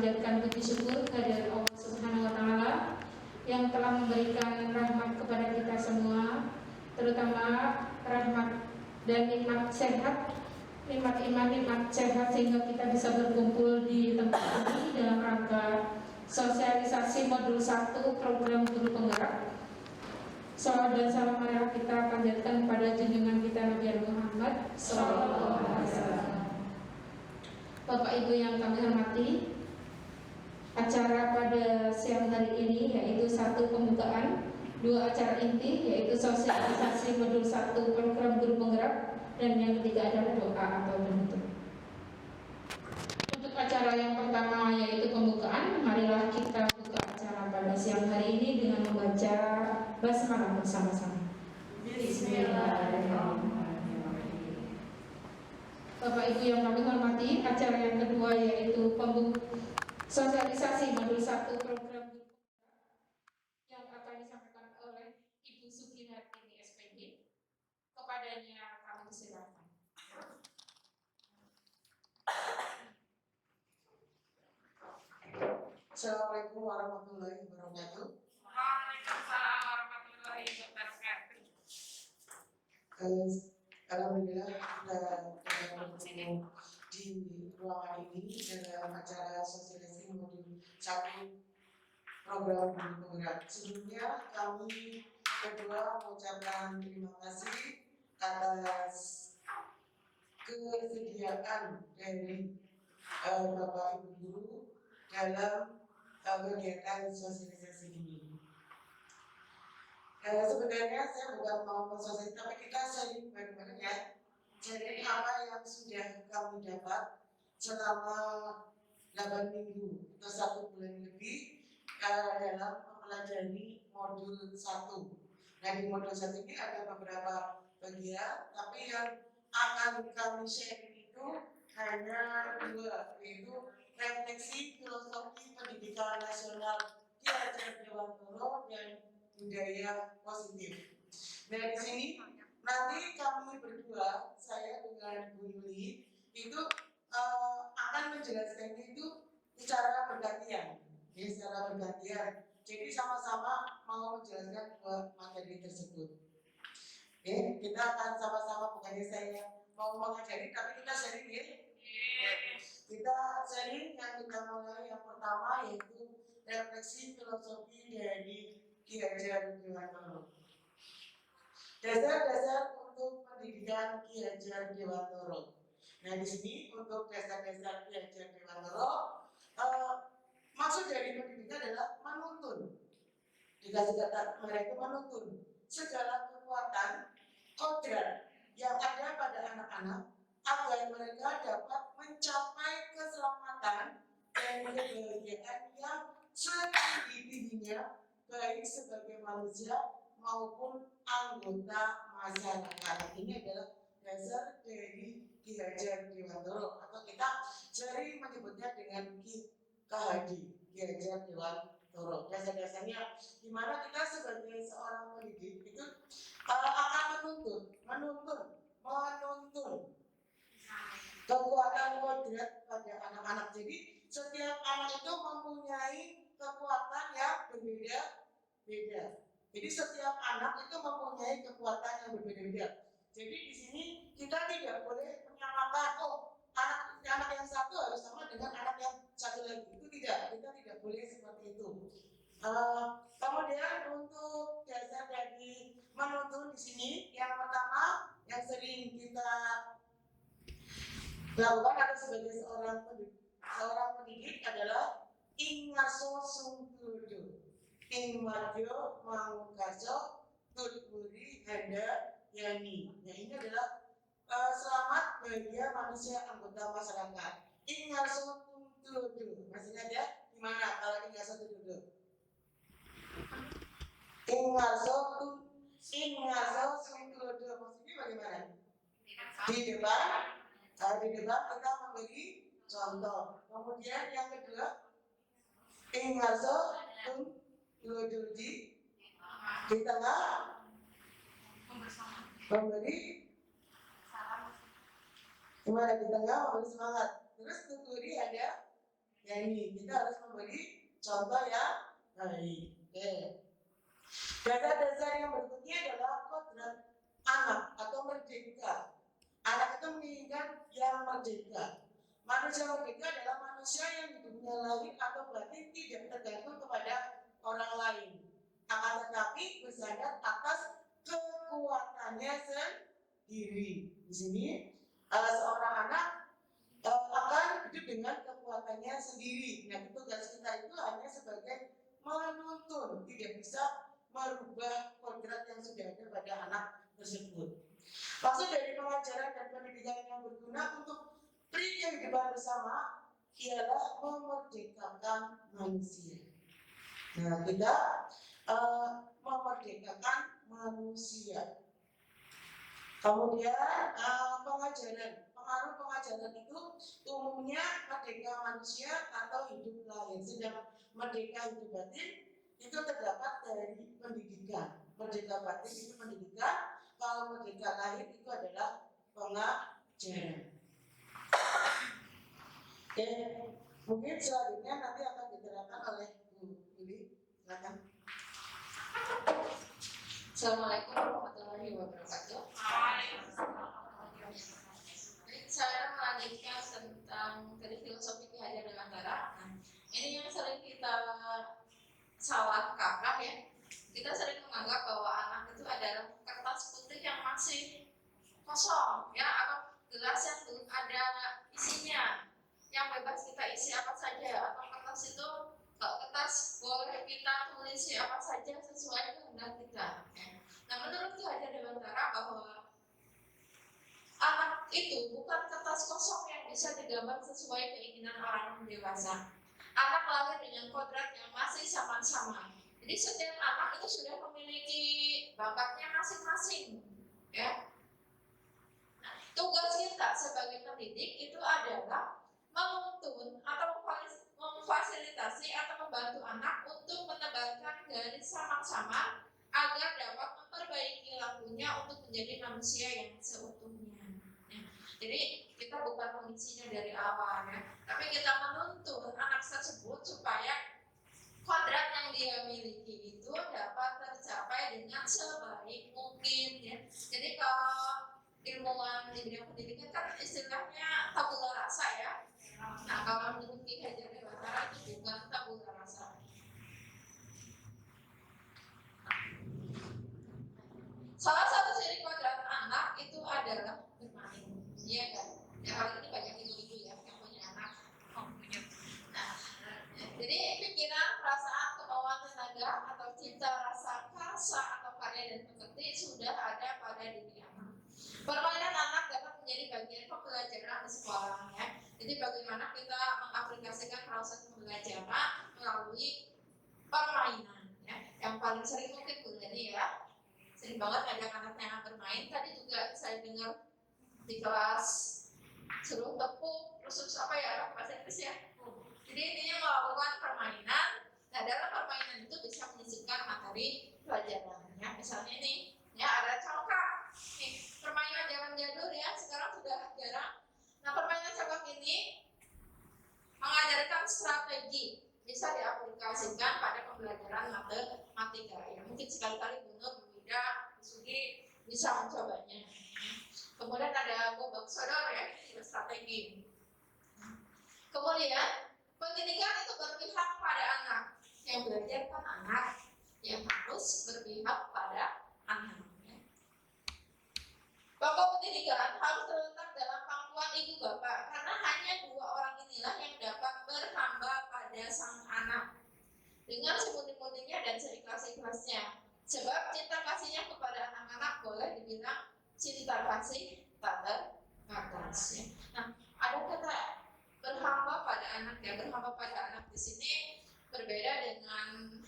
panjatkan puji syukur kehadirat Allah Subhanahu wa taala yang telah memberikan rahmat kepada kita semua, terutama rahmat dan nikmat sehat, nikmat iman, nikmat sehat, sehingga kita bisa berkumpul di tempat ini dalam rangka sosialisasi modul 1 program guru penggerak. Salawat dan salam marilah kita panjatkan kepada junjungan kita Nabi Muhammad sallallahu alaihi wasallam. Bapak Ibu yang kami hormati, acara pada siang hari ini yaitu 1 pembukaan, 2 acara inti yaitu sosialisasi modul 1 program guru penggerak, dan yang ketiga adalah doa atau penutup. Untuk acara yang pertama yaitu pembukaan, marilah kita buka acara pada siang hari ini dengan membaca basmalah bersama-sama. Bismillahirrahmanirrahim. Bapak Ibu yang kami hormati, acara yang kedua yaitu sosialisasi modul 1 program yang akan disampaikan oleh Ibu Sugihartini SPD. Kepadanya kami silakan. Assalamualaikum warahmatullahi wabarakatuh. Waalaikumsalam warahmatullahi wabarakatuh. Alhamdulillah kita bertemu di ruangan ini dalam acara sosialisasi modul 1 program guru penggerak. Sebelumnya kami berdua mengucapkan terima kasih atas kesediaan dari Bapak Ibu Guru dalam kegiatan sosialisasi ini. Sebenarnya saya bukan mau sosialisasi, tapi kita sharing bareng-bareng ya. Sharing apa yang sudah kami dapat selama 8 minggu atau 1 bulan lebih dalam mempelajari modul 1. Nah, di modul 1 ini ada beberapa bagian, tapi yang akan kami sharing itu hanya 2, yaitu refleksi filosofi pendidikan nasional Ki Hajar Dewantoro dan budaya positif. Nah, di sini nanti kami berdua, saya dengan Bu Yuli, itu akan menjelaskannya itu secara bergantian, ya, secara bergantian. Jadi sama-sama mau menjelaskan 2 materi tersebut. Ya, kita akan sama-sama, bukannya saya mau mengajari, tapi kita sharing ya. Kita sharing yang kita mulai yang pertama yaitu refleksi filosofi dari Ki Hajar Dewantoro. Dasar-dasar untuk pendidikan Ki Hajar Dewantoro. Nah, di sini untuk dasar-dasar Ki Hajar Dewantoro, maksud dari pendidikan adalah menuntun. Dikasih kata mereka menuntun segala kekuatan kodrat yang ada pada anak-anak agar mereka dapat mencapai keselamatan dan kebahagiaan yang setinggi-tingginya, baik sebagai manusia maupun anggota masyarakat. Ini adalah dasar dari Ki Hajar Dewantoro, atau kita sering menyebutnya dengan Ki Hajar Dewantoro. Dasar-dasarnya di mana kita sebagai seorang pendidik itu akan menuntun kekuatan kodrat pada anak-anak. Jadi setiap anak itu mempunyai kekuatan yang berbeda-beda. Jadi setiap anak itu mempunyai kekuatan yang berbeda-beda. Jadi di sini kita tidak boleh menyamakan, anak yang satu harus sama dengan anak yang satu lagi. Itu tidak, kita tidak boleh seperti itu. Kemudian untuk dasar dari menuntun di sini, yang pertama yang sering kita lakukan atau sebagai seorang pendidik adalah ing ngaso sungtudo, ing madyo mangkaso tuturi handa yani. Nah, ini adalah selamat bagi manusia anggota masyarakat. Ing ngaso sungtudo, maksudnya dia di mana kalau ing ngaso sungtudo? Ing ngaso sungtudo maksudnya bagaimana? Di depan kita memberi contoh. Kemudian yang kedua, ingaso di tengah memberi gimana, di tengah memberi semangat. Terus tuturi ada Ya ini kita harus memberi contoh yang baik. Oke. Dasar-dasar yang berikutnya adalah kodrat anak atau merdeka. Anak itu menginginkan yang merdeka. Manusia merdeka adalah manusia yang hidupnya lahir atau batin tidak tergantung kepada orang lain, akan tetapi bersandar atas kekuatannya sendiri. Di sini seorang anak akan hidup dengan kekuatannya sendiri. Nah, tugas kita itu hanya sebagai menuntun, tidak bisa merubah kodrat yang sudah ada pada anak tersebut. Maksud dari pengajaran dan pendidikan yang berguna untuk pri kehidupan bersama ialah memerdekakan manusia. Nah, kita memerdekakan manusia. Kemudian pengaruh pengajaran itu umumnya merdeka manusia atau hidup lahir. Sedang merdeka hidup batin itu terdapat dari pendidikan. Merdeka batin itu pendidikan, kalau merdeka lahir itu adalah pengajaran. Oke, mungkin selanjutnya nanti akan diterangkan oleh Bu Yuli. Silakan. Assalamualaikum warahmatullahi wabarakatuh. Saya melanjutkan tentang dari filosofi Ki Hajar Dewantara. Nah, ini yang sering kita salah kaprah ya. Kita sering menganggap bahwa anak itu adalah kertas putih yang masih kosong ya, atau gelas yang ada isinya, yang bebas kita isi apa saja, atau kertas itu kalau kertas boleh kita tulis apa saja sesuai kehendak kita. Nah, menurut Ki Hajar Dewantara bahwa anak itu bukan kertas kosong yang bisa digambar sesuai keinginan orang dewasa. Anak lahir dengan kodrat yang masih sama-sama. Jadi setiap anak itu sudah memiliki bakatnya masing-masing. Ya. Nah, tugas kita sebagai pendidik itu adalah menuntun atau memfasilitasi atau membantu anak untuk menebalkan garis sama-sama agar dapat memperbaiki lakunya untuk menjadi manusia yang seutuhnya. Jadi kita bukan mengisinya dari awal ya, tapi kita menuntun anak tersebut supaya kodrat yang dia miliki itu dapat tercapai dengan sebaik mungkin ya. Jadi kalau ilmuwan di bidang pendidikan kan istilahnya tabula rasa ya. Nah, kalau menurut Ki Hajar Dewantara itu bukan tabula rasa. Salah satu ciri kodrat anak itu adalah bermain, iya kan? Ya kali ini banyak ibu-ibu ya yang punya anak. Nah, jadi pikiran, perasaan, kemauan, tenaga atau cinta, rasa, karsa atau karya dan pekerti sudah ada pada diri anak. Permainan anak dapat menjadi bagian pembelajaran di sekolah ya. Jadi bagaimana kita mengaplikasikan proses pembelajaran melalui permainan ya. Yang paling sering mungkin Bu Leni ya. Sering banget ngajak anaknya bermain. Tadi juga saya dengar di kelas suruh tepuk, terus apa ya, bahasa Inggris ya. Jadi intinya melakukan permainan. Nah, dalam permainan itu bisa menyisipkan materi pelajaran ya. Misalnya ini ya, ada congkak. Nih, permainan zaman jadul ya, sekarang sudah jarang. Nah, permainan congkak ini mengajarkan strategi, bisa diaplikasikan pada pembelajaran matematika ya. Mungkin sekali-kali Bu Nur, Bu Ida, Bu Sugi bisa mencobanya. Kemudian ada bobak sodor ya, ini strategi. Kemudian pendidikan itu berpihak pada anak. Yang belajar kan anak, yang harus berpihak pada anak. Pokok pendidikan harus terletak dalam pangkuan ibu bapak, karena hanya dua orang inilah yang dapat berhamba pada sang anak dengan semurni-murninya dan seikhlas-ikhlasnya. Sebab cinta kasihnya kepada anak-anak boleh dibilang cinta kasih tak terbatas. Nah, ada kata berhamba pada anak ya. Berhamba pada anak di sini berbeda dengan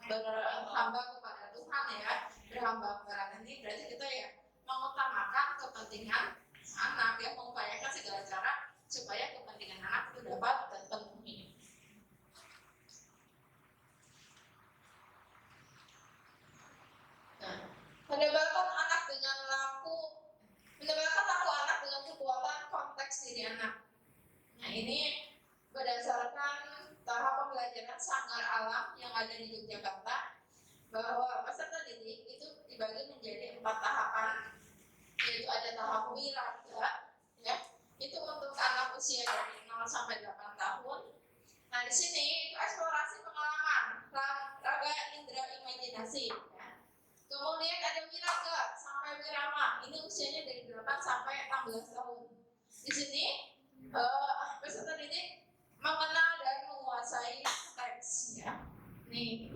berhamba kepada Tuhan ya. Berhamba kepada anak ini berarti kita ya mengutamakan kepentingan anak ya, mengupayakan segala cara supaya kepentingan anak itu dapat terpenuhi. Nah, menebalkan anak dengan menebalkan laku anak dengan kekuatan konteks diri anak. Nah, ini berdasarkan tahap pembelajaran Sanggar Alam yang ada di Yogyakarta, bahwa peserta didik itu dibagi menjadi 4 tahapan, yaitu ada tahap wiraga, ya, itu untuk anak usia dari 0 sampai 8 tahun. Nah, di sini itu eksplorasi pengalaman, raga indera imajinasi. Ya. Kemudian ada wiraga sampai wirama, ini usianya dari 8 sampai 16 tahun. Di sini peserta didik mengenal dan menguasai teks, ya. Nih.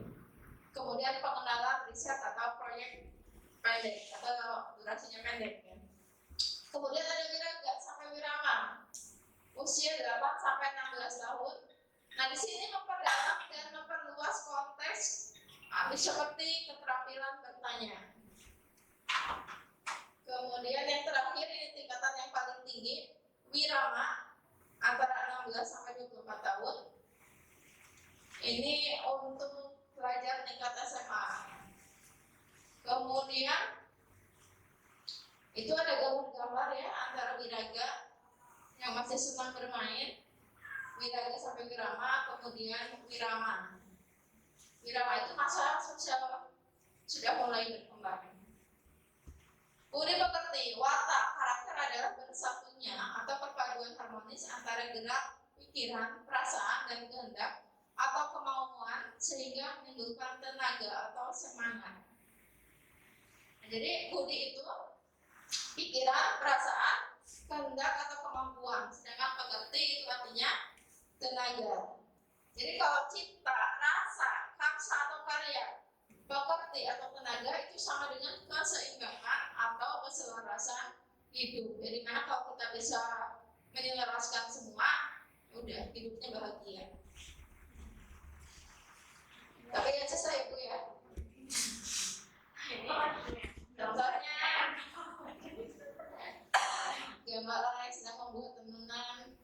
Kemudian pengenalan riset atau proyek pendek atau durasinya pendek, ya. Kemudian ada wiraga sampai wirama, usia 8 sampai 16 tahun. Nah, di sini memperdalam dan memperluas konteks seperti keterampilan bertanya. Kemudian yang terakhir ini tingkatan yang paling tinggi, wirama antara 16 sampai 24 tahun. Ini untuk pelajar tingkat SMA. Kemudian itu ada gambar-gambar, ya, antara wiraga yang masih senang bermain, wiraga sampai wirama, kemudian wirama. Wirama itu masa sosial sudah mulai berkembang. Budi pekerti, watak, karakter adalah bersatunya atau perpaduan harmonis antara gerak, pikiran, perasaan, dan kehendak atau kemauan sehingga menimbulkan tenaga atau semangat. Nah, jadi budi itu pikiran, perasaan, kehendak atau kemampuan, sedangkan pekerti itu artinya tenaga. Jadi kalau cipta, rasa, karsa atau karya, pekerti atau tenaga itu sama dengan keseimbangan atau keselarasan hidup. Jadi mana kalau kita bisa menyelaraskan semua, udah hidupnya bahagia. Tapi yang selesai Bu, ya. Ini contohnya gambar yang sedang membuat temenan.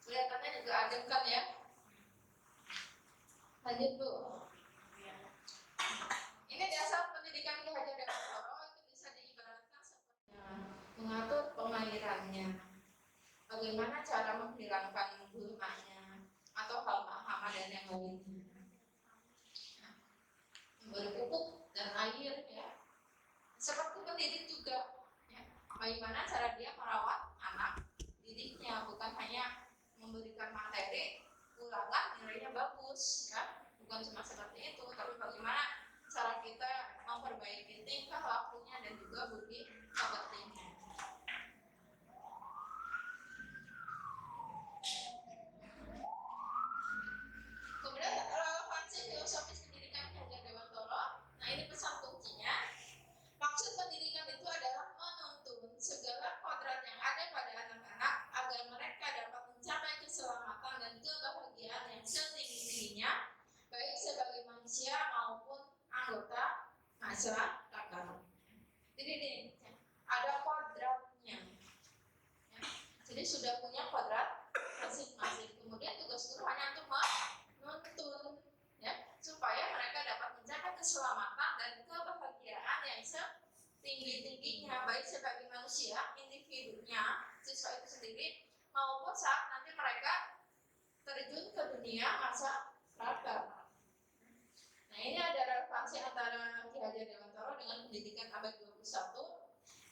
Kelihatannya juga adem kan, ya. Lanjut Bu. Ini dasar pendidikan Ki Hajar Dewantara itu bisa diibaratkan seperti mengatur pengairannya, bagaimana cara menghilangkan gulmanya atau hama-hama dan yang lainnya, memberi pupuk dan air, ya. Seperti pendidik juga, ya. Bagaimana cara dia merawat anak didiknya, bukan hanya memberikan materi ulangan nilainya bagus, ya. Bukan cuma seperti itu, tapi bagaimana cara kita memperbaiki tingkah lakunya dan juga budi pekertinya. Kemudian relevansi filosofis pendidikan Ki Hajar Dewantara. Nah, ini pesan kuncinya. Maksud pendidikan itu adalah menuntun segala kodrat yang ada pada anak-anak agar mereka dapat mencapai keselamatan dan kebahagiaan yang setinggi-tingginya, baik sebagai manusia maupun anggota masyarakat. Jadi ini ada kodratnya, ya. Jadi sudah punya kodrat masing-masing. Kemudian tugas guru hanya untuk menuntun, ya, supaya mereka dapat mencapai keselamatan dan kebahagiaan yang setinggi-tingginya, baik sebagai manusia, individunya, siswa itu sendiri, maupun saat nanti mereka terjun ke dunia masyarakat. Nah, ini ada relevansi antara Ki Hajar Dewantara dengan pendidikan abad 21,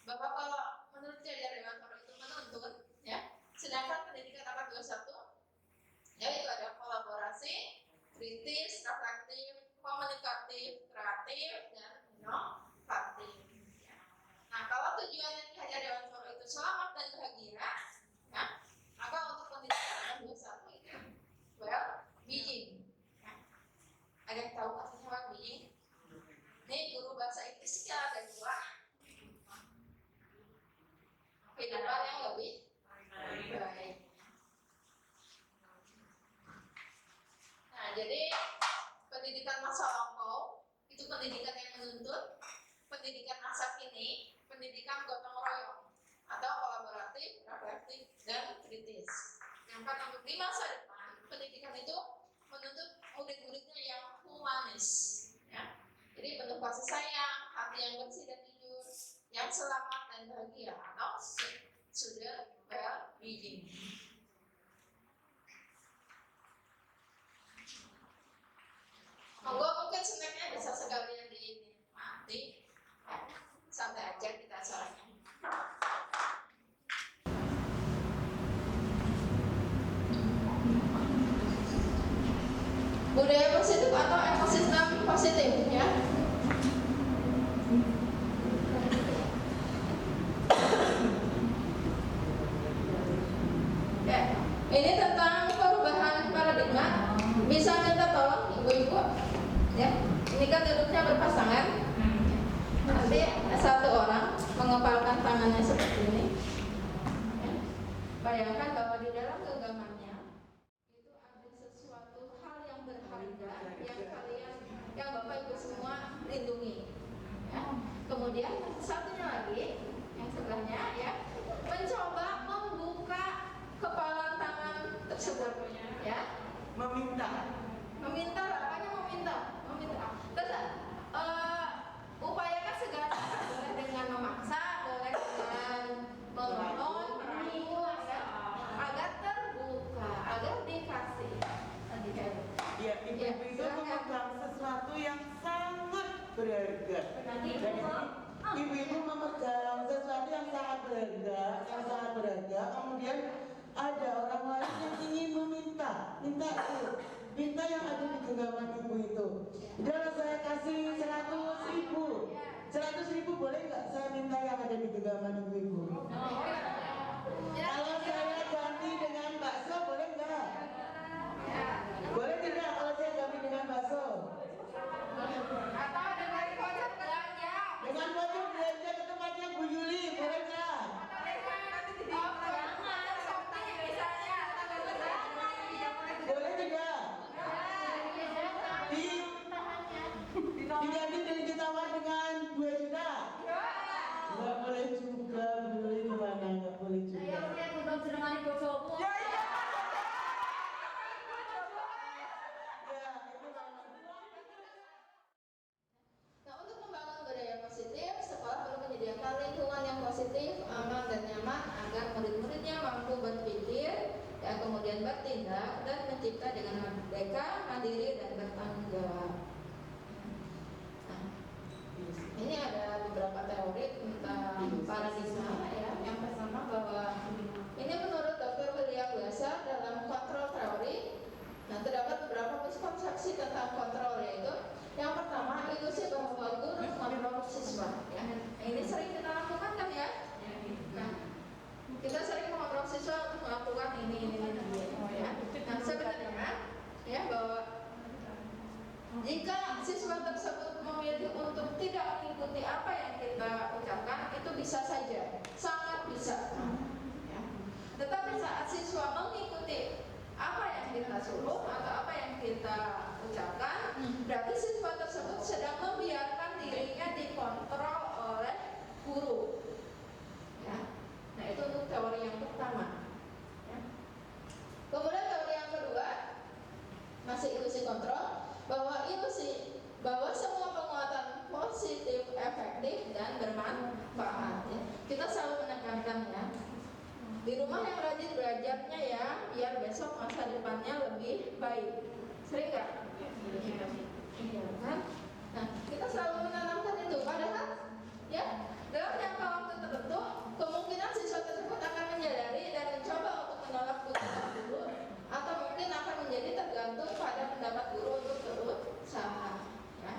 bahwa kalau menurut Ki Hajar Dewantara itu menuntun, ya, sedangkan pendidikan abad 21 yaitu ada kolaborasi, kritis, reflektif, komunikatif, kreatif, dan inovatif. Nah, kalau tujuannya Ki Hajar Dewantara itu selamat dan bahagia, ya, maka untuk pendidikan abad 21 itu well-being. Ada yang tahu artinya well-being? Ini guru bahasa Inggrisnya ada 2. Kehidupan yang lebih baik. Nah, jadi pendidikan masa lampau itu pendidikan yang menuntut, pendidikan masa kini pendidikan gotong royong atau kolaboratif, reflektif, dan kritis. Yang untuk di masa depan pendidikan itu menuntut murid-muridnya yang humanis, ya. Jadi penuh kasih sayang, hati yang bersih dan jujur, yang selamat dan bahagia atau sudah well-being. Monggo mungkin snacknya bisa sekalian dinikmati. Santai aja kita acaranya. Budaya positif atau ekosistem positif ya. Ya, ini tentang perubahan paradigma. Bisa minta tolong ibu-ibu ya. Ini kan duduknya berpasangan. Nanti satu orang mengepalkan tangannya seperti ini ya. Bayangkan bahwa di dalam genggamannya itu ada sesuatu hal yang berharga yang Bapak Ibu semua lindungi ya. Kemudian satunya lagi yang sebelahnya ya, mencoba membuka kepalan tangan tersebut ya. Meminta apanya meminta terus upayakan segala cara, boleh dengan memaksa, boleh dengan memohon, merayu ya, agar terbuka, agar dikasih. Ya, ibu-ibu itu memegang sesuatu yang sangat berharga. Jadi ibu-ibu memegang sesuatu yang sangat berharga, kemudian ada orang lain yang ingin minta yang ada di genggaman ibu itu. Udah saya kasih 100.000 boleh nggak saya minta yang ada di genggaman ibu? Kalau saya ganti dengan bakso boleh nggak? Boleh tidak kalau saya ganti dengan bakso? Atau dengan voucher belanja. Dengan voucher belanja ke tempatnya Bu Yuli, boleh nggak? Boleh tidak? Diganti dan ditawar dengan 2 juta? Nggak boleh juga, Bu Yuli gimana? Nggak boleh juga. Nah, untuk membangun budaya positif, sekolah perlu menyediakan lingkungan yang positif, aman dan nyaman agar murid-muridnya mampu berpikir, ya, kemudian bertindak dan mencipta dengan merdeka, mandiri dan bertanggung jawab. Nah, ini ada beberapa teori tentang paradigma ya. Yang pertama bahwa ini menurut Dr. William Glasser dalam kontrol teori. Nah, terdapat beberapa miskonsepsi tentang kontrol, yaitu yang pertama ilusi bahwa guru mengontrol siswa ya. Ini sering kita lakukan kan ya. Nah, kita sering mengontrol siswa untuk melakukan ini ya. Nah, sebenarnya ya bahwa jika siswa tersebut memilih untuk tidak mengikuti apa yang kita ucapkan, itu bisa saja, sangat bisa ya. Tetapi saat siswa mengikuti apa yang kita suruh atau apa yang kita ucapkan, berarti siswa tersebut sedang membiarkan dirinya dikontrol oleh guru ya. Nah, itu untuk teori yang pertama ya. Kemudian teori yang kedua, masih ilusi kontrol, bahwa semua penguatan positif, efektif dan bermanfaat ya. Kita selalu menekankan ya, di rumah yang rajin belajarnya ya, biar besok masa depannya lebih baik. Sering nggak? Iya kan? Nah, kita selalu menanamkan itu. Padahal ya, dalam jangka waktu tertentu, kemungkinan siswa tersebut akan menyadari dan mencoba untuk menolak tuntutan guru, atau mungkin akan menjadi tergantung pada pendapat guru untuk berusaha. Ya.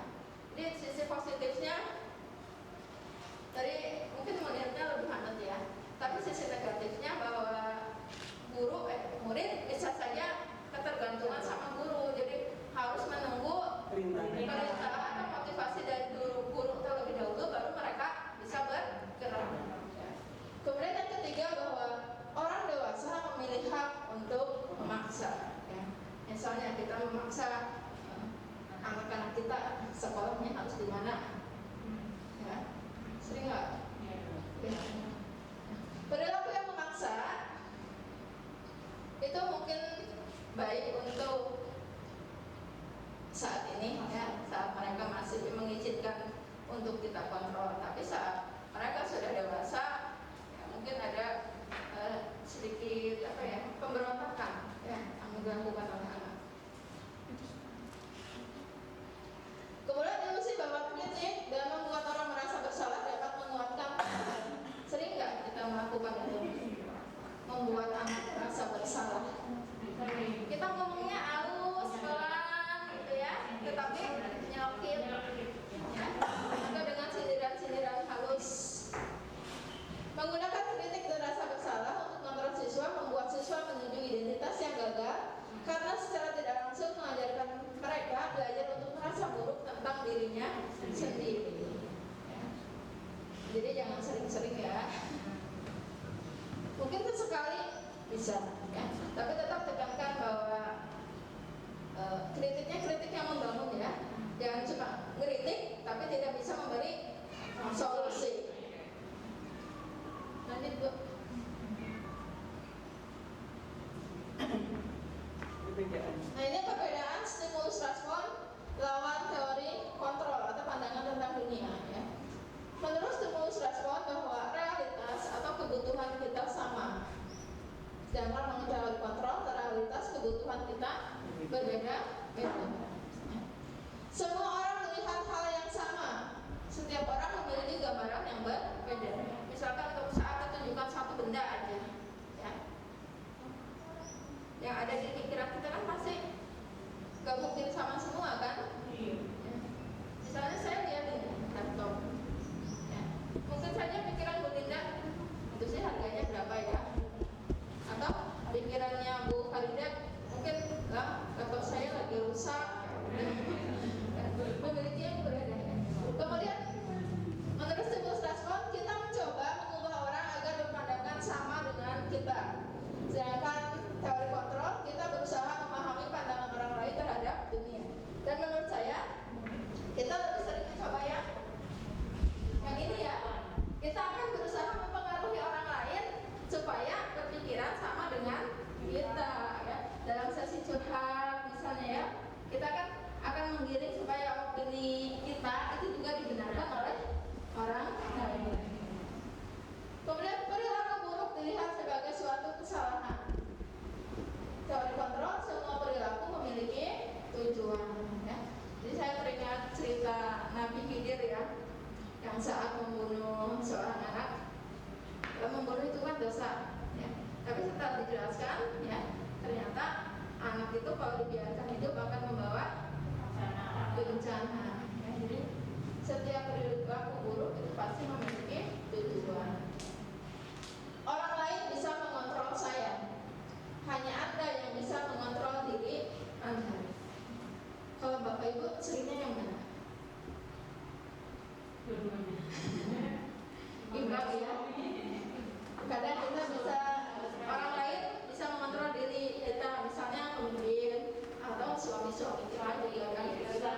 Jadi sisi positifnya, tadi mungkin melihatnya lebih hangat ya. Tapi sisi negatifnya bahwa murid bisa saja ketergantungan sama guru, jadi harus menunggu perintah atau motivasi dari guru terlebih dahulu baru mereka bisa bergerak. Kemudian yang ketiga bahwa orang dewasa memilih hak untuk memaksa. Ya. Misalnya kita memaksa anak-anak kita sekolahnya harus di mana, ya. Sering nggak? Ya. Perilaku yang memaksa itu mungkin baik untuk saat ini ya, saat mereka masih mengizinkan untuk kita kontrol. Tapi saat mereka sudah dewasa ya, mungkin ada sedikit pemberontakan ya, yang dilakukan oleh anak. bisa ya. Tapi tetap tekankan bahwa kritiknya kritik yang membangun ya, jangan cuma ngeritik tapi tidak bisa memberi solusi. Lanjut Bu. Nah ini perbedaan stimulus respon lawan teori kontrol atau pandangan tentang dunia ya. Menurut stimulus respon bahwa realitas atau kebutuhan kita sama, sedangkan menurut teori kontrol realitas kebutuhan kita berbeda. Semua orang melihat hal yang sama, setiap orang memiliki gambaran yang berbeda. Misalkan untuk saat tunjukkan satu benda aja ya, yang ada di pikiran kita kan pasti gak mungkin sama semua kan. Misalnya saya lihat ini laptop ya. Mungkin saja pikiran Bu Dinda itu sih harganya berapa ya, atau pikirannya Bu Farida mungkin laptop saya lagi rusak memiliki yang berbeda. Kemudian menurut stimulus respon kita mencoba mengubah orang agar berpandangan sama dengan kita, sedangkan teori kontrol kita berusaha memahami pandangan orang lain terhadap dunia. Dan menurut saya kita lebih sering mencoba yang ini ya, kita akan berusaha mempengaruhi orang lain supaya berpikiran sama dengan kita ya. Dalam sesi curhat misalnya ya, kita kan akan menggiring supaya opini kita itu juga dibenarkan oleh orang lain. Kemudian perilaku buruk dilihat sebagai suatu kesalahan. Teori kontrol semua perilaku memiliki tujuan ya. Jadi saya teringat cerita Nabi Khidir ya, yang saat membunuh seorang anak. Membunuh itu kan dosa ya. Tapi setelah dijelaskan ya, ternyata anak itu kalau dibiarkan hidup akan membawa bencana ya. Jadi setiap perilaku buruk itu pasti memiliki tujuan. Orang lain bisa mengontrol saya, hanya Anda yang bisa mengontrol diri Anda. Kalau Bapak Ibu seringnya yang mana? Imbang ya. Kadang kita bisa, orang lain bisa mengontrol diri kita, misalnya pemimpin atau suami-suami kita juga kan kita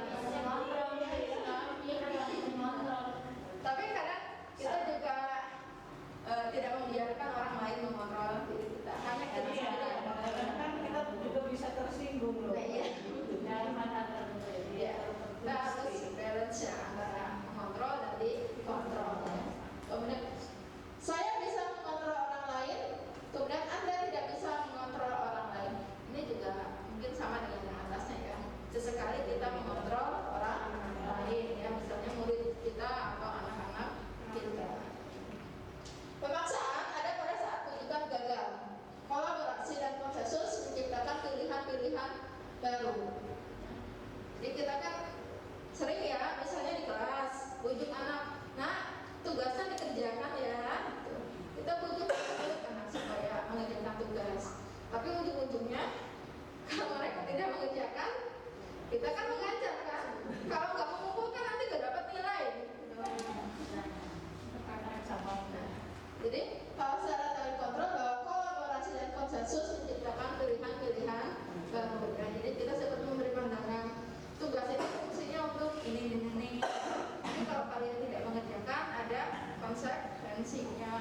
tapi kadang kita juga tidak membiarkan orang lain mengontrol diri kita, hanya kita sendiri. Karena kan kita juga bisa tersinggung loh. Iya. Kita harus balance ya antara mengontrol dan dikontrol ya. Kemudian saya bisa mengontrol orang lain, kemudian Anda tidak bisa mengontrol orang lain. Ini juga mungkin sama dengan yang atasnya ya. Sesekali kita mengontrol orang lain ya, misalnya murid kita atau anak-anak kita. Pemaksaan ada pada saat tuntutan gagal. Kolaborasi dan konsensus menciptakan pilihan-pilihan baru. Jadi kita kan sering ya, misalnya di kelas bujuk anak, nah tugasnya dikerjakan ya. Gitu. Kita bujuk anak supaya mengerjakan tugas. Tapi ujung-ujungnya kalau mereka tidak mengerjakan, kita kan mengajar kan. Kalau nggak mengumpulkan nanti nggak dapat nilai. Jadi kalau secara teori kontrol bahwa kolaborasi dan konsensus menciptakan pilihan-pilihan baru. Jadi kita seperti memberi pandangan tugas ini fungsinya untuk ini. Tapi kalau kalian tidak mengerjakan ada konsekuensinya.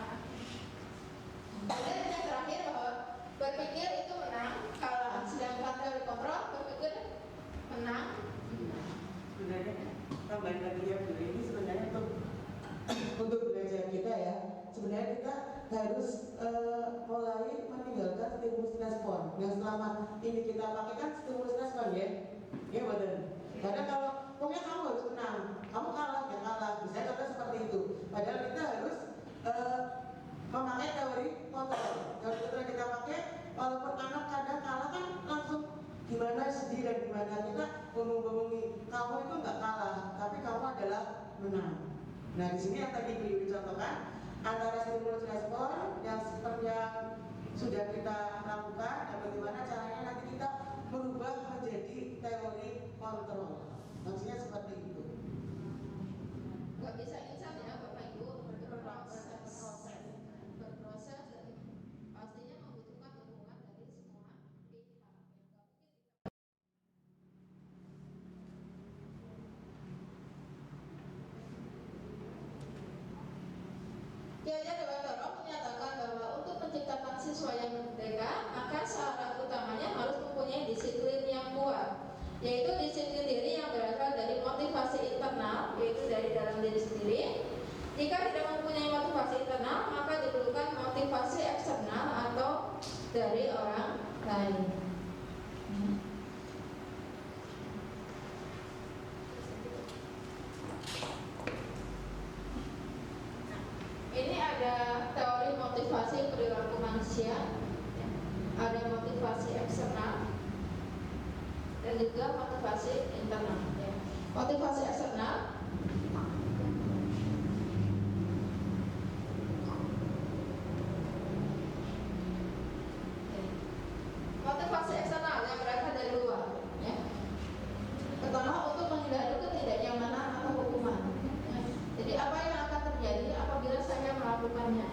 Kemudian yang terakhir bahwa berpikir itu menang kalah, sedangkan teori kontrol berpikir menang. Sebenarnya tambahan lagi ya Bu, ini sebenarnya untuk belajar kita ya, sebenarnya kita harus mulai meninggalkan stimulus respon yang selama ini kita pakai kan stimulus respon ya, ya betul. Karena kalau pokoknya kamu harus menang, kamu kalah ya kalah, bisa contoh seperti itu. Padahal kita harus memakai teori kontrol. Teori kontrol kita pakai, walaupun anak kadang kalah kan langsung gimana sedih dan gimana, kita ngomong-ngomongi kamu itu nggak kalah, tapi kamu adalah menang. Nah di sini yang tadi beliau dicontohkan antara stimulus respon yang seperti yang sudah kita lakukan dan bagaimana caranya nanti kita berubah menjadi teori kontrol. Maksudnya seperti itu. Nggak bisa instan ya Bapak Ibu, berproses dan pastinya membutuhkan Kiai Dewantoro menyatakan bahwa untuk menciptakan siswa yang merdeka, maka syarat utamanya harus mempunyai disiplin yang kuat, yaitu disiplin diri yang berasal dari motivasi internal, yaitu dari dalam diri sendiri. Jika tidak mempunyai motivasi internal, maka diperlukan motivasi eksternal atau dari orang lain. Ini ada teori motivasi perilaku manusia, ada motivasi eksternal dan juga motivasi internal. Motivasi eksternal yang berasal dari luar, ya. Pertama, untuk menghindari ketidaknyamanan atau hukuman. Jadi apa yang akan terjadi apabila saya melakukannya?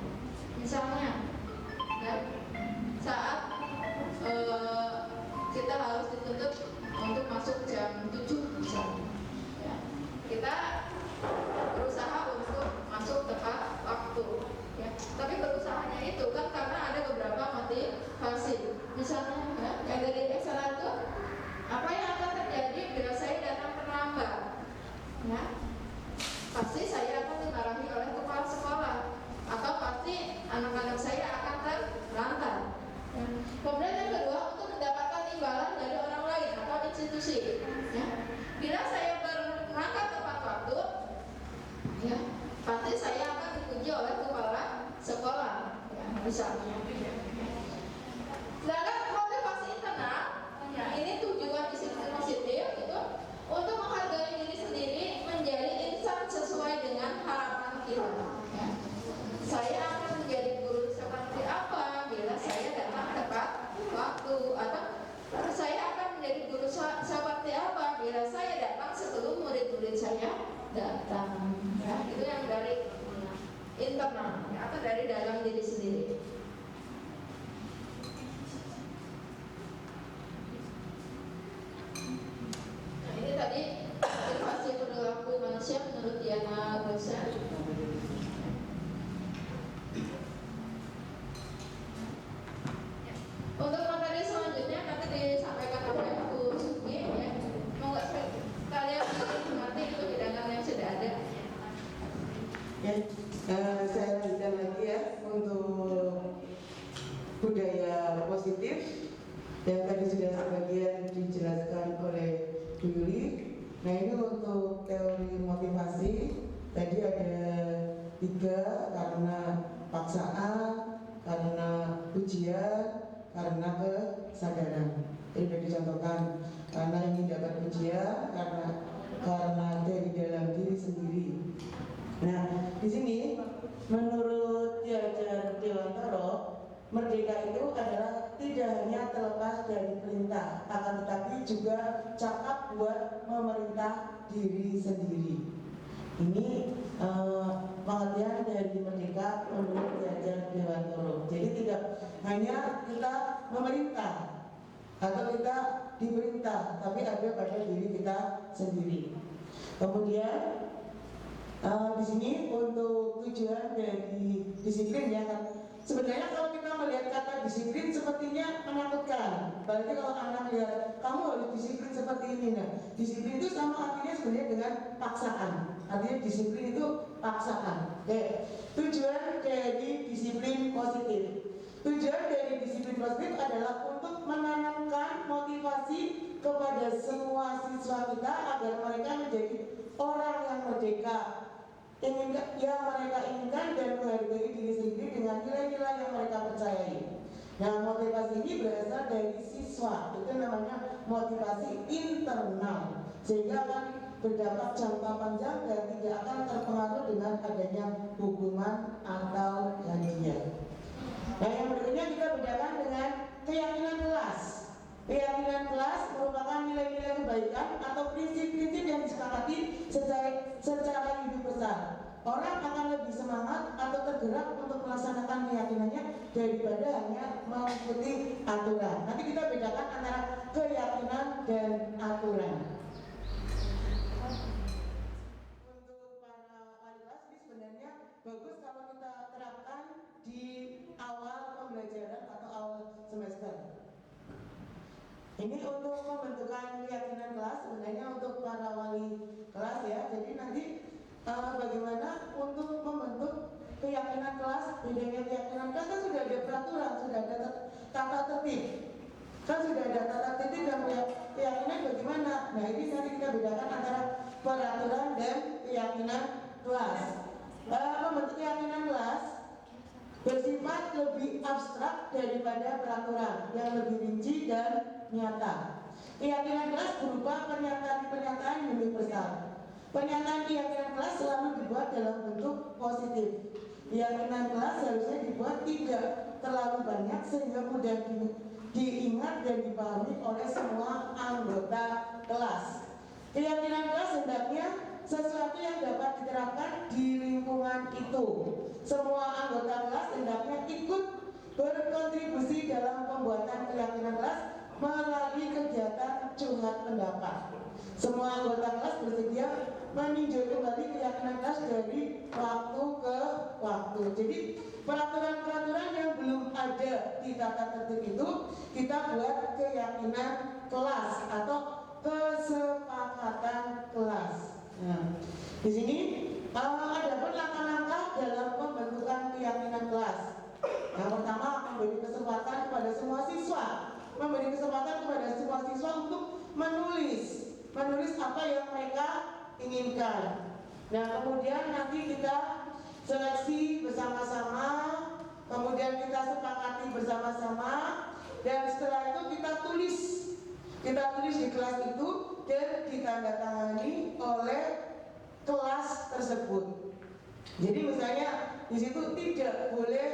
Misalnya, ya, saat kita harus dituntut untuk masuk jam 7 misalnya, ya. Kita berusaha untuk masuk tepat waktu, ya. Tapi berusahanya itu kan karena ada beberapa motivasi. Misalnya, ya, yang dari eksternal itu, apa yang akan terjadi bila saya datang terlambat? Ya, pasti saya akan dimarahi oleh kepala sekolah, atau pasti anak-anak saya akan terlantar. Ya. Kemudian yang kedua, untuk mendapatkan imbalan dari orang lain atau institusi. Ya. Bila saya berangkat tepat waktu, ya, pasti saya akan dipuji oleh kepala sekolah, ya, misalnya. Sedangkan motivasi internal, ya, ini tujuan disiplin positif itu untuk menghargai diri sendiri, menjadi insan sesuai dengan harapan kita. Ya. Saya akan menjadi guru seperti apa bila saya datang tepat waktu, atau saya akan menjadi guru seperti apa bila saya datang sebelum murid-murid saya datang. Ya, itu yang dari internal, ya, atau dari dalam diri sendiri. Nah, ini tadi motivasi perilaku manusia menurut Diana Rosa. Untuk materi selanjutnya nanti disampaikan oleh Bu Sugi, ya. Mau nggak kalian nanti itu hidangan yang sudah ada. Ya, saya lanjutkan lagi ya untuk budaya positif yang tadi sudah sebagian dijelaskan oleh Bu Yuli. Nah, ini untuk teori motivasi tadi ada 3, karena paksaan, karena ujian, karena kesadaran. Ini sudah dicontohkan, karena ingin dapat ujian, karena dari dalam diri sendiri. Nah, di sini menurut Jajar Dewantoro, merdeka itu adalah tidak hanya terlepas dari perintah, akan tetapi juga cakap buat memerintah diri sendiri. Ini pengertian dari merdeka menurut Jajar Dewantoro. Jadi tidak hanya kita memerintah atau kita diperintah, tapi ada pada diri kita sendiri. Kemudian di sini untuk tujuan dari disiplin, ya kan. Sebenarnya kalau kita melihat kata disiplin sepertinya menakutkan. Berarti kalau anak lihat kamu harus disiplin seperti ini, nah disiplin itu sama artinya sebenarnya dengan paksaan. Artinya disiplin itu paksaan. Tujuan dari disiplin positif. Tujuan dari disiplin positif adalah untuk menanamkan motivasi kepada semua siswa kita agar mereka menjadi orang yang merdeka, yang mereka inginkan dan menghargai diri sendiri dengan nilai-nilai yang mereka percayai. Nah, motivasi ini berasal dari siswa, itu namanya motivasi internal, sehingga akan berdampak jangka panjang dan tidak akan terpengaruh dengan adanya hukuman atau hadiah. Nah, yang berikutnya kita bedakan dengan keyakinan kelas. Keyakinan kelas merupakan nilai-nilai kebaikan atau prinsip-prinsip yang disepakati secara hidup besar. Orang akan lebih semangat atau tergerak untuk melaksanakan keyakinannya daripada hanya mengikuti aturan. Nanti kita bedakan antara keyakinan dan aturan. Untuk para wali kelas ini sebenarnya bagus kalau kita terapkan ini untuk pembentukan keyakinan kelas, sebenarnya untuk para wali kelas ya. Jadi nanti bagaimana untuk membentuk keyakinan kelas, bedanya keyakinan kelas kan sudah ada peraturan, sudah ada tata tertib. Kan sudah ada tata tertib dan keyakinan bagaimana. Nah ini nanti kita bedakan antara peraturan dan keyakinan kelas. Membentuk keyakinan kelas bersifat lebih abstrak daripada peraturan yang lebih rinci dan nyata. Keyakinan kelas berupa pernyataan-pernyataan yang lebih besar. Pernyataan keyakinan kelas selalu dibuat dalam bentuk positif. Keyakinan kelas harusnya dibuat tidak terlalu banyak sehingga mudah diingat dan dipahami oleh semua anggota kelas. Keyakinan kelas hendaknya sesuatu yang dapat diterapkan di lingkungan itu. Semua anggota kelas hendaknya ikut berkontribusi dalam pembuatan keyakinan kelas melalui kegiatan curhat pendapat. Semua anggota kelas bersedia meninjau kembali keyakinan kelas dari waktu ke waktu. Jadi peraturan-peraturan yang belum ada di tata tertib itu kita buat keyakinan kelas atau kesepakatan kelas. Nah, di sini ada pun langkah-langkah dalam pembentukan keyakinan kelas. Yang pertama, memberi kesempatan kepada semua siswa, memberi kesempatan kepada semua siswa untuk menulis apa yang mereka inginkan. Nah, kemudian nanti kita seleksi bersama-sama, kemudian kita sepakati bersama-sama, dan setelah itu kita tulis di kelas itu dan ditandatangani oleh kelas tersebut. Jadi misalnya di situ tidak boleh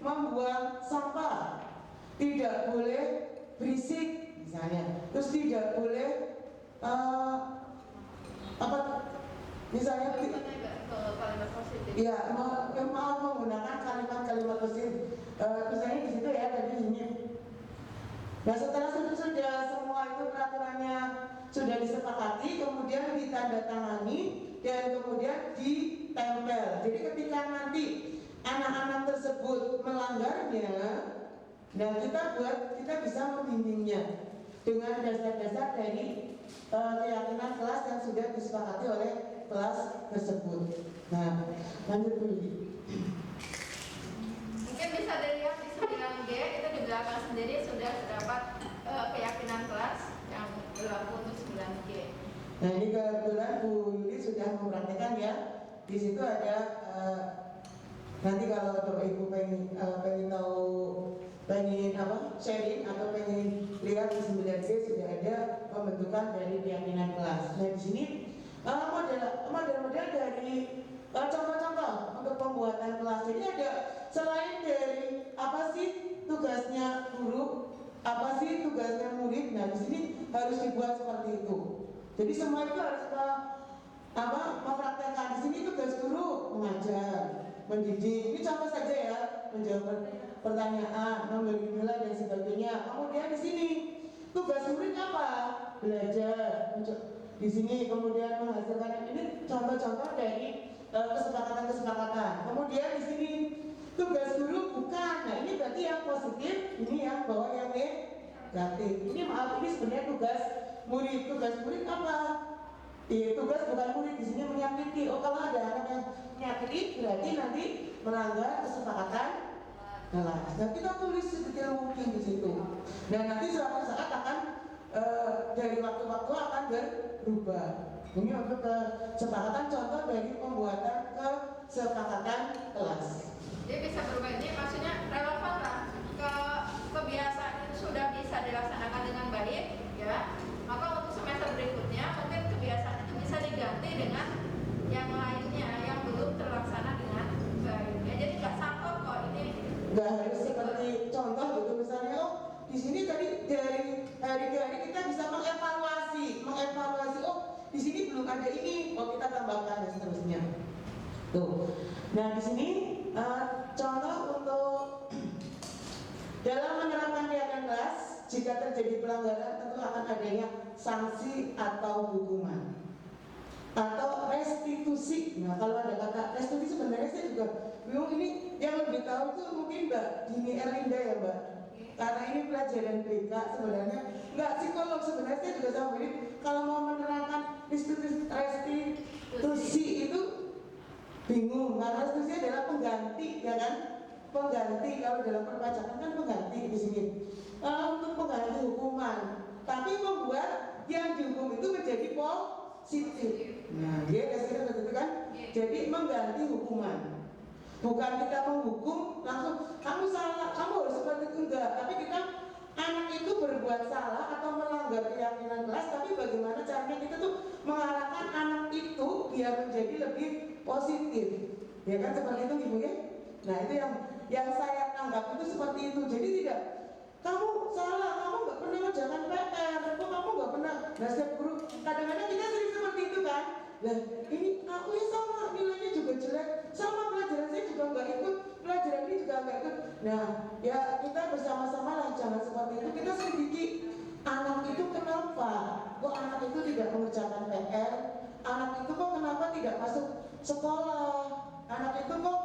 membuang sampah, tidak boleh berisik misalnya, terus tidak boleh misalnya kalimat positif. Ya, mau menggunakan kalimat-kalimat positif. Misalnya di situ ya tadi ini. Nah setelah sudah semua itu peraturannya sudah disepakati, kemudian ditandatangani dan kemudian ditempel. Jadi ketika nanti anak-anak tersebut melanggarnya, nah kita bisa membimbingnya dengan dasar-dasar dari keyakinan kelas yang sudah disepakati oleh kelas tersebut. Nah, lanjut dulu. Mungkin bisa dilihat di 9G itu di belakang sendiri sudah terdapat keyakinan kelas yang berlaku untuk 9G. Nah ini kebetulan Bu Yuli sudah mempraktekkan ya. Di situ ada nanti kalau Bapak Ibu pengen tahu, pengen sharing atau pengen lihat di 9G sudah ada pembentukan dari keyakinan kelas. Nah di sini model-model dari contoh-contoh untuk pembuatan kelas. Jadi ada selain dari apa sih tugasnya guru, apa sih tugasnya murid. Nah di sini harus dibuat seperti itu. Jadi semua itu harus mempraktekkan. Di sini tugas guru mengajar, mendidik. Ini contoh saja ya, menjawab pertanyaan, memberi nilai dan sebagainya. Kemudian di sini tugas murid apa? Belajar. Di sini kemudian menghasilkan ini contoh-contoh dari kesepakatan-kesepakatan. Kemudian di sini tugas guru bukan. Nah ini berarti yang positif, ini yang bawah yang negatif. Ini ini sebenarnya tugas murid. Tugas murid apa? Tugas bukan murid di sini menyakiti. Oh kalau ada anak yang menyakiti berarti nanti melanggar kesepakatan kelas. Nah kita tulis sedetail mungkin di situ. Dan nanti suatu saat akan dari waktu-waktu akan berubah. Ini untuk kesepakatan contoh dari pembuatan kesepakatan kelas. Jadi bisa berubah, ini maksudnya relevan lah ke kebiasaan itu sudah bisa dilaksanakan dengan baik ya. Maka untuk semester berikutnya mungkin kebiasaan itu bisa diganti dengan yang lainnya yang belum terlaksana dengan baik. Ya, jadi nggak saklek kok ini. Nggak harus seperti contoh gitu misalnya, di sini tadi dari hari ke hari kita bisa mengevaluasi. Oh di sini belum ada ini, oh kita tambahkan dan seterusnya. Tuh. Nah di sini contoh untuk dalam menerapkan keyakinan kelas, jika terjadi pelanggaran tentu akan adanya sanksi atau hukuman atau restitusi. Nah kalau ada kata restitusi sebenarnya saya juga bingung, ini yang lebih tahu itu mungkin Mbak Dini Erlinda ya Mbak. Karena ini pelajaran BK sebenarnya nggak psikolog, sebenarnya saya juga sama ini. Kalau mau menerangkan restitusi itu bingung, karena restitusi adalah pengganti, ya kan? Pengganti, kalau dalam perpajakan kan pengganti di sini. Untuk pengganti hukuman, tapi membuat yang dihukum itu menjadi positif. Nah, dia kasih begitu kan? Jadi mengganti hukuman. Bukan kita menghukum langsung kamu salah, kamu harus seperti itu, enggak. Tapi kita anak itu berbuat salah atau melanggar keyakinan kelas, tapi bagaimana caranya kita tuh mengarahkan anak itu biar menjadi lebih positif. Ya kan seperti itu Ibu ya? Nah, itu yang saya tanggap itu seperti itu. Jadi tidak kamu salah, kamu nggak pernah ngerjakan PR, kok kamu nggak pernah. Nah, setiap guru kadang-kadang kita sering seperti itu kan. Lah, ini aku ya sama, nilainya juga jelek, sama pelajaran saya juga nggak ikut, pelajaran ini juga nggak ikut. Nah, ya kita bersama-sama lah, jangan seperti itu. Kita sedikit anak itu kenapa? Kok anak itu tidak mengerjakan PR? Anak itu kok kenapa tidak masuk sekolah? Anak itu kok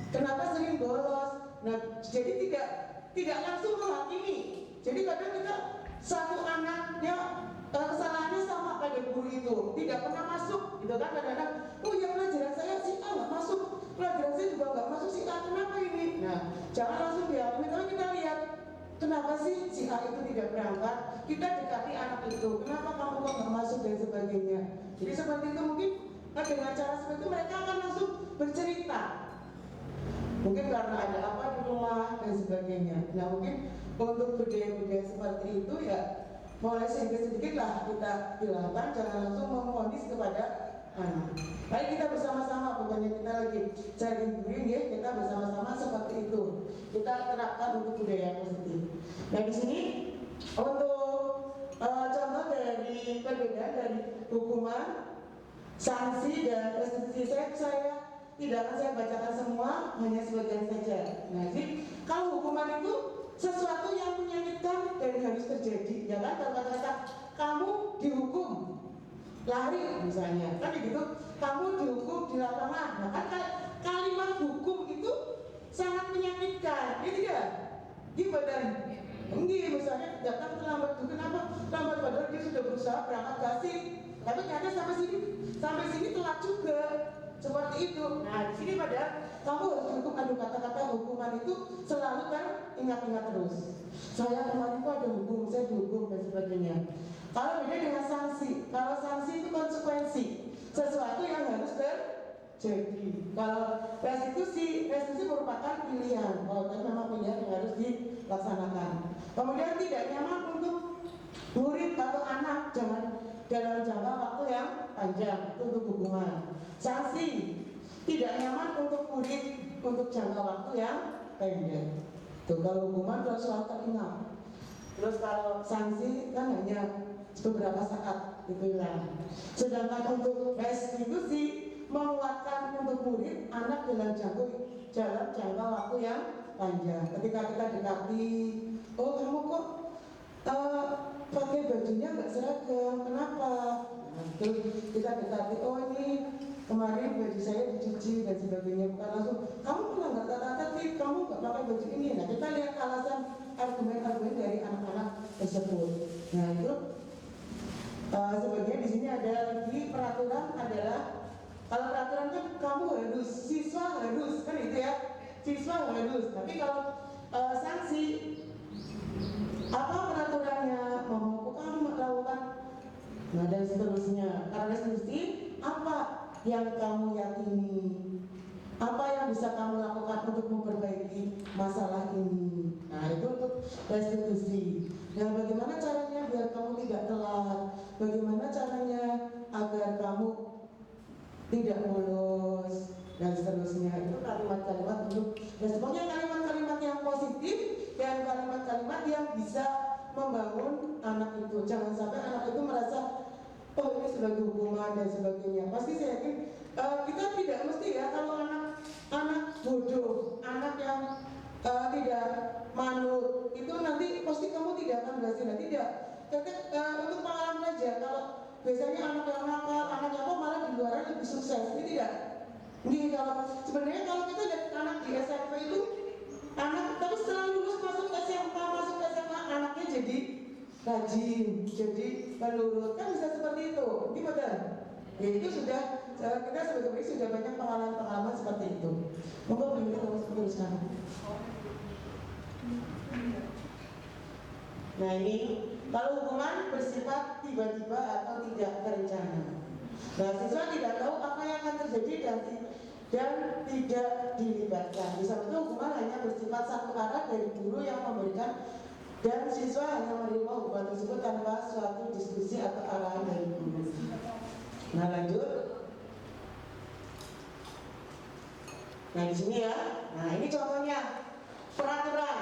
kenapa sering bolos? Nah, jadi tidak langsung menghakimi. Jadi kadang kita satu anaknya kesalahannya sama pada guru itu, tidak pernah masuk, gitu kan? Kadang-kadang, oh ya pelajaran saya si A nggak masuk, pelajaran saya juga nggak masuk si A, kenapa ini? Nah, jangan langsung dihakimi, tapi kita lihat kenapa sih si A itu tidak berangkat? Kita dekati anak itu, kenapa kamu kok nggak masuk dan sebagainya. Jadi seperti itu mungkin dengan cara seperti itu mereka akan langsung bercerita. Mungkin karena ada apa di rumah dan sebagainya. Nah, mungkin untuk budaya-budaya seperti itu ya mulai sedikit-sedikit lah kita hilangkan, jangan langsung memvonis kepada anak. Baik, kita bersama-sama, pokoknya kita lagi cari green ya, kita bersama-sama seperti itu. Kita terapkan untuk budaya positif. Nah, di sini untuk contoh dari perbedaan dari hukuman, sanksi dan restitusi saya tidak akan saya bacakan semua, hanya sebagian saja. Nah, jadi kalau hukuman itu sesuatu yang menyakitkan dan harus terjadi, ya kan? Kalau kata kamu dihukum lari misalnya, kan begitu. Kamu dihukum di lapangan, nah kan kalimat hukum itu sangat menyakitkan, ya tidak? Di badan, misalnya datang terlambat, kenapa? Terlambat padahal dia sudah berusaha berangkat kasih, tapi ternyata sampai sini telat juga. Seperti itu. Nah, di sini padahal kamu harus dihukum. Aduh, kata-kata hukuman itu selalu kan ingat-ingat terus. Saya kemarin itu ada hukum, saya dihukum dan sebagainya. Kalau beda dengan sanksi, kalau sanksi itu konsekuensi, sesuatu yang harus terjadi. Kalau restitusi merupakan pilihan. Kalau itu memang pilihan yang harus dilaksanakan. Kemudian tidak nyaman untuk murid atau anak, jangan dalam jangka waktu yang panjang, itu untuk hukuman. Sanksi tidak nyaman untuk murid untuk jangka waktu yang pendek. Tuh, kalau hukuman terus selalu teringat. Terus kalau sanksi kan hanya beberapa saat itu hilang. Sedangkan untuk restitusi menguatkan untuk murid anak dalam jangka waktu yang panjang. Ketika kita dekati, oh kamu kok pakai bajunya nggak seragam, kenapa? Nah, terus kita dekati, oh ini kemarin baju saya dicuci dan sebagainya. Bukan langsung, kamu pernah nggak tata tertib, kamu nggak pakai baju ini. Nah, kita lihat alasan argumen-argumen dari anak-anak tersebut. Nah, itu sebagian di sini ada lagi peraturan adalah, kalau peraturan kan kamu harus, siswa harus, kan itu ya, siswa harus. Tapi kalau sanksi, apa peraturannya, mau kamu melakukan, nah dan seterusnya. Karena restitusi, apa yang kamu yakini, apa yang bisa kamu lakukan untuk memperbaiki masalah ini. Nah, itu untuk restitusi. Nah, bagaimana caranya biar kamu tidak telat, bagaimana caranya agar kamu tidak bolos dan seterusnya. Itu kalimat-kalimat untuk, dan semuanya kalimat-kalimat yang positif dan kalimat-kalimat yang bisa membangun anak itu. Jangan sampai anak itu merasa, oh ini sebagai hukuman dan sebagainya. Pasti saya yakin kita tidak mesti ya, kalau anak bodoh, anak yang tidak manut, itu nanti pasti kamu tidak akan berhasil. Tidak. Untuk pengalaman aja, kalau biasanya anak yang nakal, anak yang malah di luar lebih sukses, ini tidak. Ini kalau sebenarnya kalau kita lihat anak di SMP itu, anak tapi setelah lulus masuk SMK rajin, jadi penurut, kan bisa seperti itu, ini betul. Ya itu sudah, kita sebagai guru sudah banyak pengalaman-pengalaman seperti itu. Monggo begini teruskan. Nah ini, kalau hukuman bersifat tiba-tiba atau tidak terencana. Nah siswa tidak tahu apa yang akan terjadi dan tidak dilibatkan. Bisa itu hukuman hanya bersifat satu arah dari guru yang memberikan dan siswa hanya menerima hukuman tersebut tanpa suatu diskusi atau arahan dari guru. Nah lanjut. Nah di sini ya. Nah ini contohnya peraturan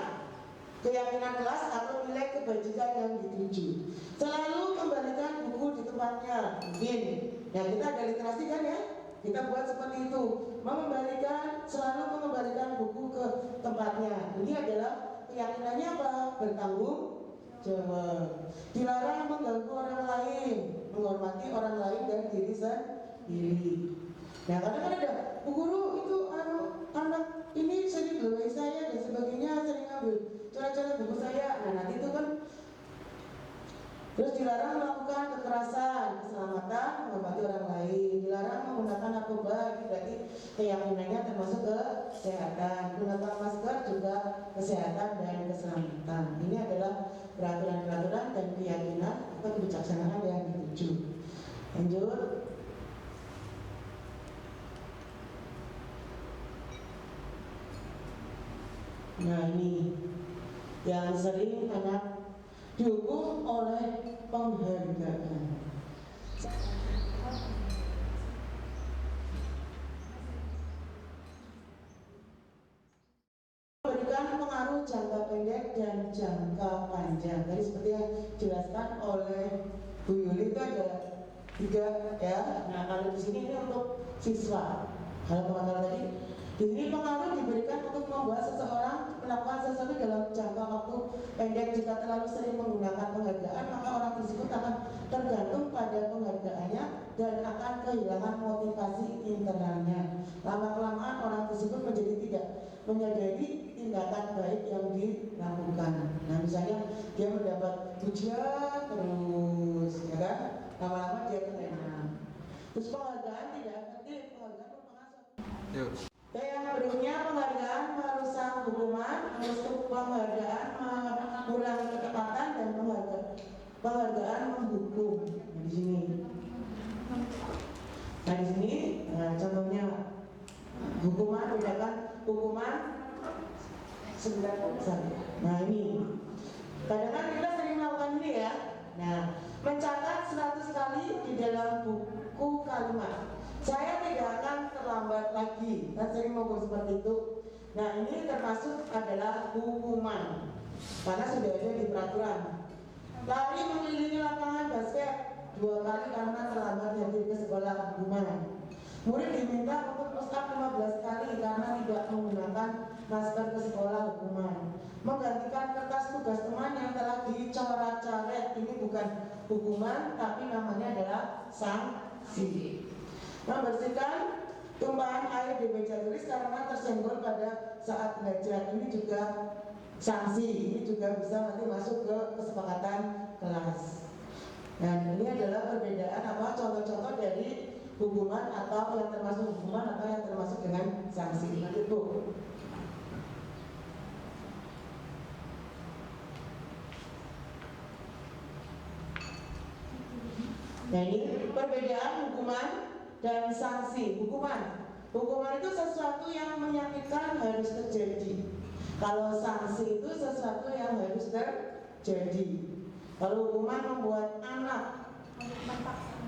keyakinan kelas atau nilai kebajikan yang dituju. Selalu kembalikan buku di tempatnya. Mungkin. Ya kita ada literasi kan ya. Kita buat seperti itu. Selalu mengembalikan buku ke tempatnya. Ini adalah keyakinannya apa? Bertanggung jawab. Dilarang mengganggu orang lain, menghormati orang lain dan diri sendiri. Nah kadang-kadang ada, Bu Guru itu anak ini sering gelai saya dan sebagainya, sering ngambil coret-coret buku saya. Nah nanti itu kan terus dilarang melakukan kekerasan, keselamatan, menghormati orang lain. Dilarang menggunakan narkoba, itu berarti keyakinannya termasuk kesehatan. Menggunakan masker juga kesehatan dan keselamatan. Ini adalah peraturan-peraturan dan keyakinan atau kebijaksanaan yang dituju. Lanjut. Nah ini yang sering anak dihukum oleh penghargaan. Memberikan pengaruh jangka pendek dan jangka panjang. Tadi seperti yang dijelaskan oleh Bu Yuli itu ada 3 ya. Nah kalau di sini ini untuk siswa. Kalau tadi di sini pengaruh diberikan untuk membuat seseorang melakukan sesuatu dalam jangka waktu pendek. Jika terlalu sering menggunakan penghargaan, maka orang tersebut akan tergantung pada penghargaannya dan akan kehilangan motivasi internalnya. Lama-kelamaan orang tersebut menjadi tidak menyadari tindakan baik yang dilakukan. Nah misalnya dia mendapat pujian terus, ya kan? Lama-lama dia terlena. Terus penghargaan tidak efektif, penghargaan merupakan yang berikutnya penghargaan merusak hukuman, untuk penghargaan mengurangi ketepatan dan penghargaan menghukum. Nah, di sini. Nah di sini, contohnya hukuman bedakan hukuman 9%. Nah ini, kadang-kadang kita sering melakukan ini ya. Nah, mencatat 100 kali di dalam buku kalimat. Saya tidak akan terlambat lagi. Kan sering ngomong seperti itu. Nah ini termasuk adalah hukuman karena sudah ada di peraturan. Lari mengelilingi lapangan basket 2 kali karena terlambat hadir ke sekolah, hukuman. Murid diminta untuk push up 15 kali karena tidak menggunakan masker ke sekolah, hukuman. Menggantikan kertas tugas teman yang telah dicoret-coret, ini bukan hukuman tapi namanya adalah sanksi. Membersihkan tumpahan air di meja tulis karena tersenggol pada saat belajar, ini juga sanksi. Ini juga bisa nanti masuk ke kesepakatan kelas. Dan ini adalah perbedaan contoh-contoh dari hukuman atau yang termasuk hukuman atau yang termasuk dengan sanksi. Itu. Nah ini perbedaan hukuman dan sanksi. Hukuman itu sesuatu yang menyakitkan harus terjadi. Kalau sanksi itu sesuatu yang harus terjadi. Kalau hukuman membuat anak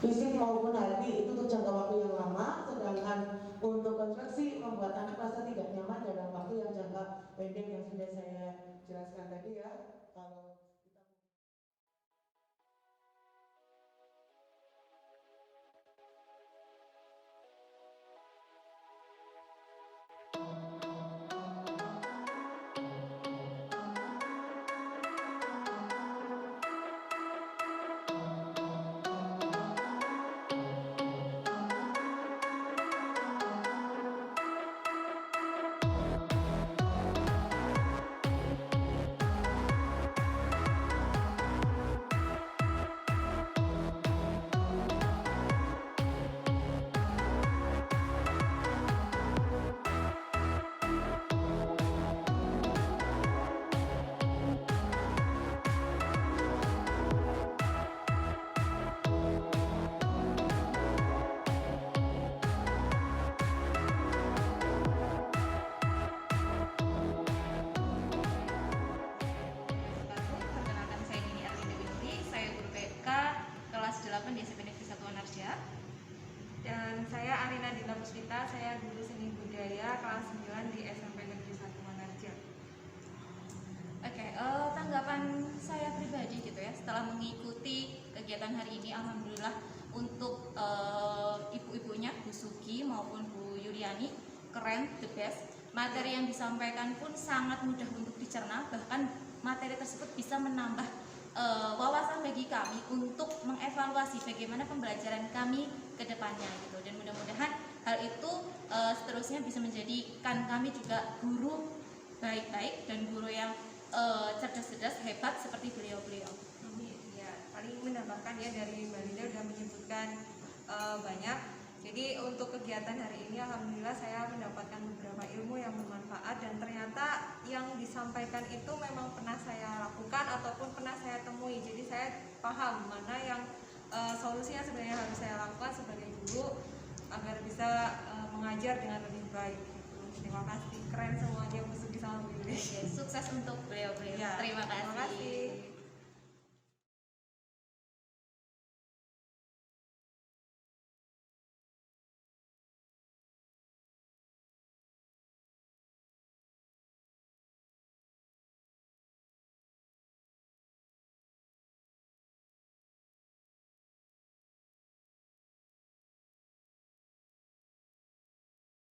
fisik maupun hati itu untuk jangka waktu yang lama, sedangkan untuk konstruksi membuat anak merasa tidak nyaman dalam waktu yang jangka pendek yang sudah saya jelaskan tadi ya. Kalau Saya Arina Dila Puspita, saya guru seni budaya kelas 9 di SMP Negeri 1 Manarja. Oke, tanggapan saya pribadi gitu ya, setelah mengikuti kegiatan hari ini, alhamdulillah untuk ibu-ibunya Bu Sugi maupun Bu Yuliani keren, the best. Materi yang disampaikan pun sangat mudah untuk dicerna, bahkan materi tersebut bisa menambah wawasan bagi kami untuk mengevaluasi bagaimana pembelajaran kami ke depannya gitu. Dan mudah-mudahan hal itu seterusnya bisa menjadikan kami juga guru baik-baik dan guru yang cerdas-cerdas, hebat seperti beliau-beliau. Ya, paling menambahkan ya dari Mbak Linda sudah menyebutkan banyak. Jadi untuk kegiatan hari ini alhamdulillah saya mendapatkan beberapa ilmu yang bermanfaat dan ternyata yang disampaikan itu memang pernah saya lakukan ataupun pernah saya temui. Jadi saya paham mana yang solusinya sebenarnya harus saya lakukan sebagai guru agar bisa mengajar dengan lebih baik. Terima kasih, keren semuanya Bu Sugi sama Bu Yuli. Sukses untuk beliau-beliau. Ya, Terima kasih. Terima kasih.